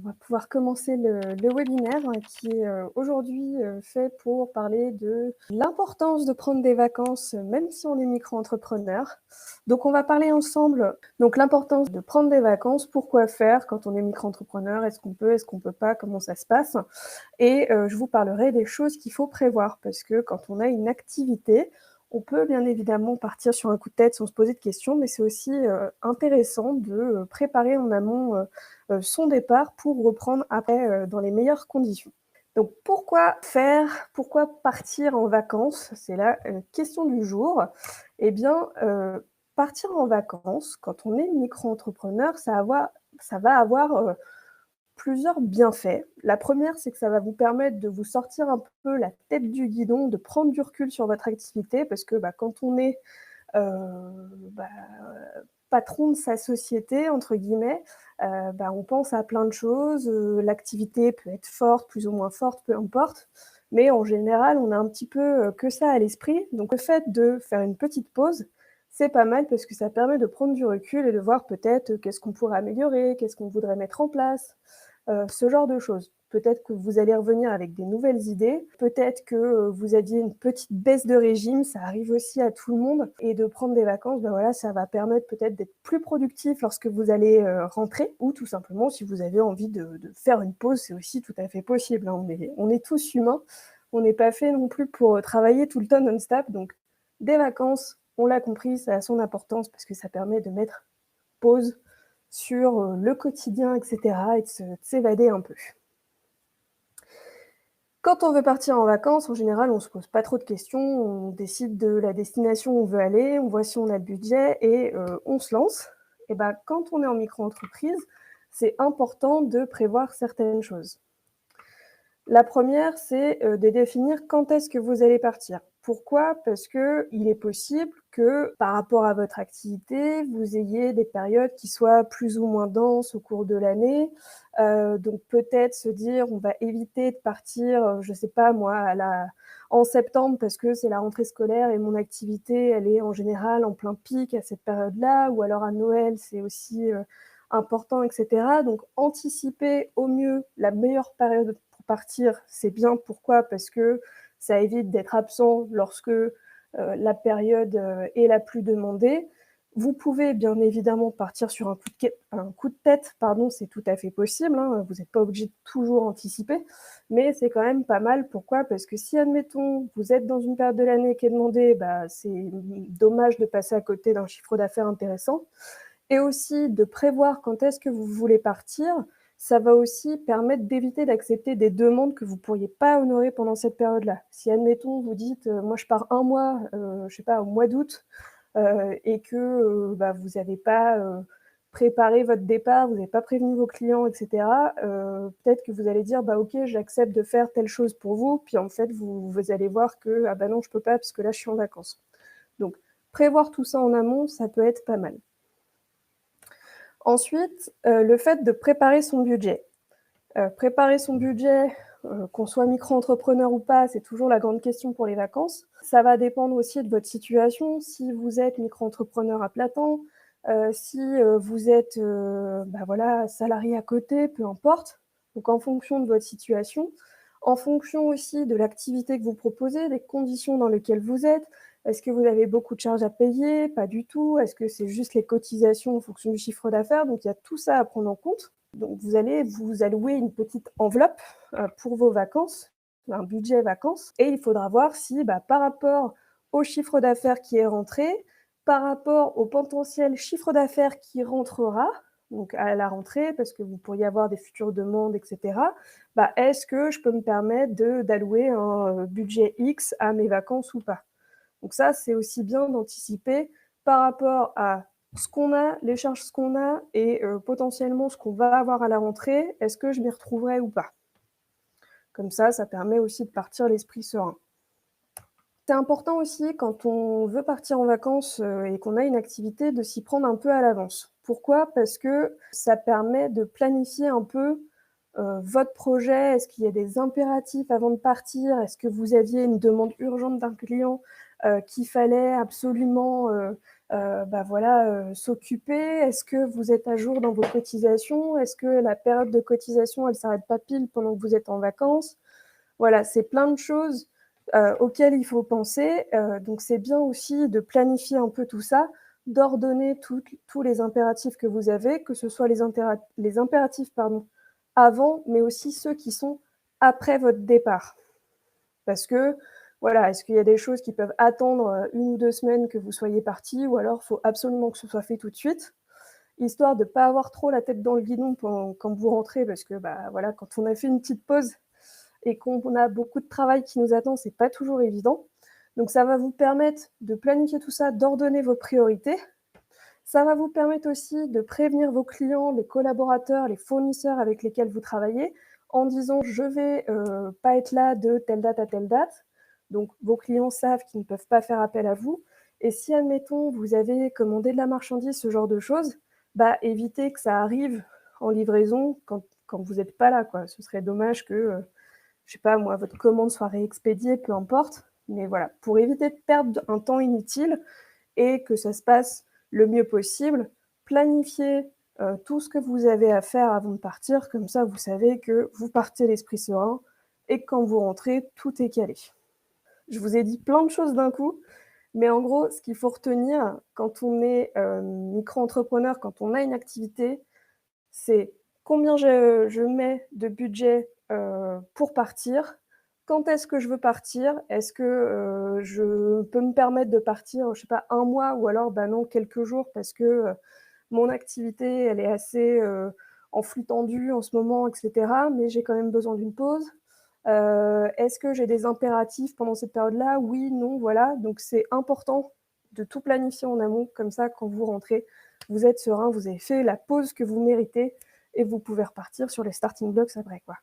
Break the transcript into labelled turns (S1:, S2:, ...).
S1: va pouvoir commencer le webinaire qui est aujourd'hui fait pour parler de l'importance de prendre des vacances, même si on est micro-entrepreneur. Donc, on va parler ensemble, donc l'importance de prendre des vacances, pourquoi faire quand on est micro-entrepreneur, est-ce qu'on peut pas, comment ça se passe. Et je vous parlerai des choses qu'il faut prévoir, parce que quand on a une activité, on peut bien évidemment partir sur un coup de tête sans se poser de questions, mais c'est aussi intéressant de préparer en amont son départ pour reprendre après dans les meilleures conditions. Donc pourquoi faire, pourquoi partir en vacances? C'est la question du jour. Eh bien, partir en vacances, quand on est micro-entrepreneur, ça va avoir plusieurs bienfaits. La première, c'est que ça va vous permettre de vous sortir un peu la tête du guidon, de prendre du recul sur votre activité, parce que quand on est bah, patron de sa société, entre guillemets, on pense à plein de choses. L'activité peut être forte, plus ou moins forte, peu importe. Mais en général, on a un petit peu que ça à l'esprit. Donc le fait de faire une petite pause, c'est pas mal parce que ça permet de prendre du recul et de voir peut-être qu'est-ce qu'on pourrait améliorer, qu'est-ce qu'on voudrait mettre en place, ce genre de choses. Peut-être que vous allez revenir avec des nouvelles idées, peut-être que vous aviez une petite baisse de régime, ça arrive aussi à tout le monde, et de prendre des vacances, voilà, ça va permettre peut-être d'être plus productif lorsque vous allez rentrer, ou tout simplement si vous avez envie de faire une pause, c'est aussi tout à fait possible, hein. On est tous humains, on n'est pas fait non plus pour travailler tout le temps non-stop, donc des vacances, on l'a compris, ça a son importance parce que ça permet de mettre pause sur le quotidien, etc., et de s'évader un peu. Quand on veut partir en vacances, en général, on se pose pas trop de questions, on décide de la destination où on veut aller, on voit si on a le budget et on se lance. Et quand on est en micro-entreprise, c'est important de prévoir certaines choses. La première, c'est de définir quand est-ce que vous allez partir. Pourquoi? Parce qu'il est possible que, par rapport à votre activité, vous ayez des périodes qui soient plus ou moins denses au cours de l'année. Donc peut-être se dire, on va éviter de partir, je sais pas moi, en septembre parce que c'est la rentrée scolaire et mon activité, elle est en général en plein pic à cette période-là, ou alors à Noël, c'est aussi important, etc. Donc anticiper au mieux la meilleure période pour partir, c'est bien. Pourquoi? Parce que ça évite d'être absent lorsque la période est la plus demandée. Vous pouvez bien évidemment partir sur un coup de tête, pardon, c'est tout à fait possible, hein, vous n'êtes pas obligé de toujours anticiper, mais c'est quand même pas mal. Pourquoi? Parce que si, admettons, vous êtes dans une période de l'année qui est demandée, c'est dommage de passer à côté d'un chiffre d'affaires intéressant. Et aussi de prévoir quand est-ce que vous voulez partir, ça va aussi permettre d'éviter d'accepter des demandes que vous pourriez pas honorer pendant cette période-là. Si, admettons, vous dites, moi je pars un mois, je sais pas, au mois d'août, et que vous n'avez pas préparé votre départ, vous n'avez pas prévenu vos clients, etc., peut-être que vous allez dire, ok, j'accepte de faire telle chose pour vous, puis en fait, vous allez voir que, ah non, je peux pas, parce que là, je suis en vacances. Donc, prévoir tout ça en amont, ça peut être pas mal. Ensuite, le fait de préparer son budget. Préparer son budget, qu'on soit micro-entrepreneur ou pas, c'est toujours la grande question pour les vacances. Ça va dépendre aussi de votre situation. Si vous êtes micro-entrepreneur à plein temps, si vous êtes salarié à côté, peu importe. Donc en fonction de votre situation, en fonction aussi de l'activité que vous proposez, des conditions dans lesquelles vous êtes. Est-ce que vous avez beaucoup de charges à payer? Pas du tout. Est-ce que c'est juste les cotisations en fonction du chiffre d'affaires? Donc il y a tout ça à prendre en compte. Donc vous allez vous allouer une petite enveloppe pour vos vacances, un budget vacances, et il faudra voir si par rapport au chiffre d'affaires qui est rentré, par rapport au potentiel chiffre d'affaires qui rentrera, donc à la rentrée, parce que vous pourriez avoir des futures demandes, etc., est-ce que je peux me permettre d'allouer un budget X à mes vacances ou pas? Donc ça, c'est aussi bien d'anticiper par rapport à ce qu'on a, les charges qu'on a et potentiellement ce qu'on va avoir à la rentrée. Est-ce que je m'y retrouverai ou pas? Comme ça permet aussi de partir l'esprit serein. C'est important aussi quand on veut partir en vacances et qu'on a une activité de s'y prendre un peu à l'avance. Pourquoi? Parce que ça permet de planifier un peu votre projet. Est-ce qu'il y a des impératifs avant de partir? Est-ce que vous aviez une demande urgente d'un client qu'il fallait absolument voilà, s'occuper? Est-ce que vous êtes à jour dans vos cotisations? Est-ce que la période de cotisation, elle s'arrête pas pile pendant que vous êtes en vacances? Voilà, c'est plein de choses, auxquelles il faut penser, donc c'est bien aussi de planifier un peu tout ça, d'ordonner tous les impératifs que vous avez, que ce soit les impératifs, pardon, avant, mais aussi ceux qui sont après votre départ. Parce que, voilà, est-ce qu'il y a des choses qui peuvent attendre, 1 ou 2 semaines que vous soyez partis ou alors faut absolument que ce soit fait tout de suite? Histoire de pas avoir trop la tête dans le guidon quand vous rentrez parce que, bah, voilà, quand on a fait une petite pause et qu'on a beaucoup de travail qui nous attend, c'est pas toujours évident. Donc ça va vous permettre de planifier tout ça, d'ordonner vos priorités. Ça va vous permettre aussi de prévenir vos clients, les collaborateurs, les fournisseurs avec lesquels vous travaillez en disant: «Je vais, pas être là de telle date à telle date». Donc vos clients savent qu'ils ne peuvent pas faire appel à vous et si admettons vous avez commandé de la marchandise, ce genre de choses, bah, évitez que ça arrive en livraison quand vous êtes pas là, quoi. Ce serait dommage que, je sais pas moi, votre commande soit réexpédiée, peu importe. Mais voilà, pour éviter de perdre un temps inutile et que ça se passe le mieux possible, planifiez, tout ce que vous avez à faire avant de partir, comme ça vous savez que vous partez l'esprit serein et que quand vous rentrez, tout est calé. Je vous ai dit plein de choses d'un coup, mais en gros, ce qu'il faut retenir quand on est, micro-entrepreneur, quand on a une activité, c'est combien je mets de budget, pour partir? Quand est-ce que je veux partir? Est-ce que, je peux me permettre de partir, je sais pas, 1 mois ou alors, bah, non, quelques jours parce que, mon activité, elle est assez, en flux tendu en ce moment et cetera, mais j'ai quand même besoin d'une pause. Est-ce que j'ai des impératifs pendant cette période-là? Oui, non, voilà, donc c'est important de tout planifier en amont, comme ça, quand vous rentrez, vous êtes serein, vous avez fait la pause que vous méritez et vous pouvez repartir sur les starting blocks après, quoi.